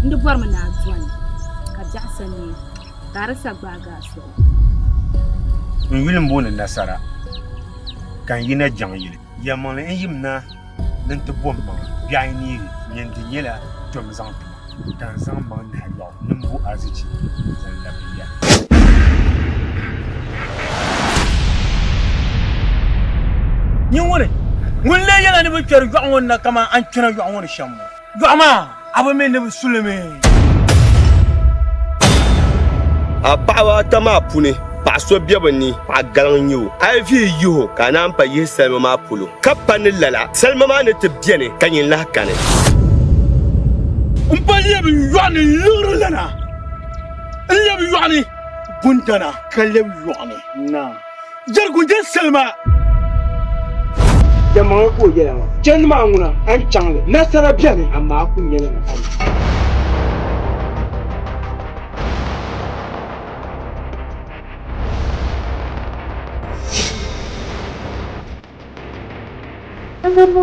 Ndi bɔri mi naa dɔni ka biɛɣisa ni ka di sagbaagi soli. N yuli n booni nasara ka n yina jaŋ yili yɛmaŋli n yimna din ti bom maŋa biɛhi neeri nyɛn di nyɛla tom zaŋ tuma ka n zaŋ maŋ nahi lɔɣu nimbu azichi zaŋ labi ya. Yin wani ŋun le yɛla ni bi kpɛri yɔɣu ŋɔ na kama an kpɛna yɔɣu ŋɔ ni shɛm ŋɔ yɔɣu maa a bi mi ni bi sulimi. A paɣaba ata maa puuni paɣa so bɛ bi ni paɣa galiŋ n nyɛ o a yi vihi yiho ka a naan pa yihi salima maa polo ka pa ni lala salima maa ni ti biɛni ka nyɛ lahi kani. N pa lebi yɔɣu ni liɣiri lana n lebi yɔɣu ni buntana ka lebi yɔɣu ni na jɛrigu jɛ salima. Jama'a ko yɛla ma chɛndi maa ŋuna an chaŋli nasara biɛni amaa ku nyɛla na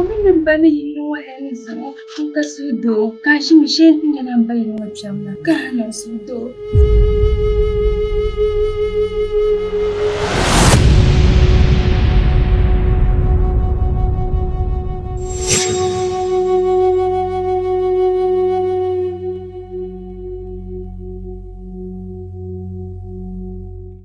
Mimi bani yino en samo ka sudo ka shi mi shen ngana bayin wa chamna ka na sudo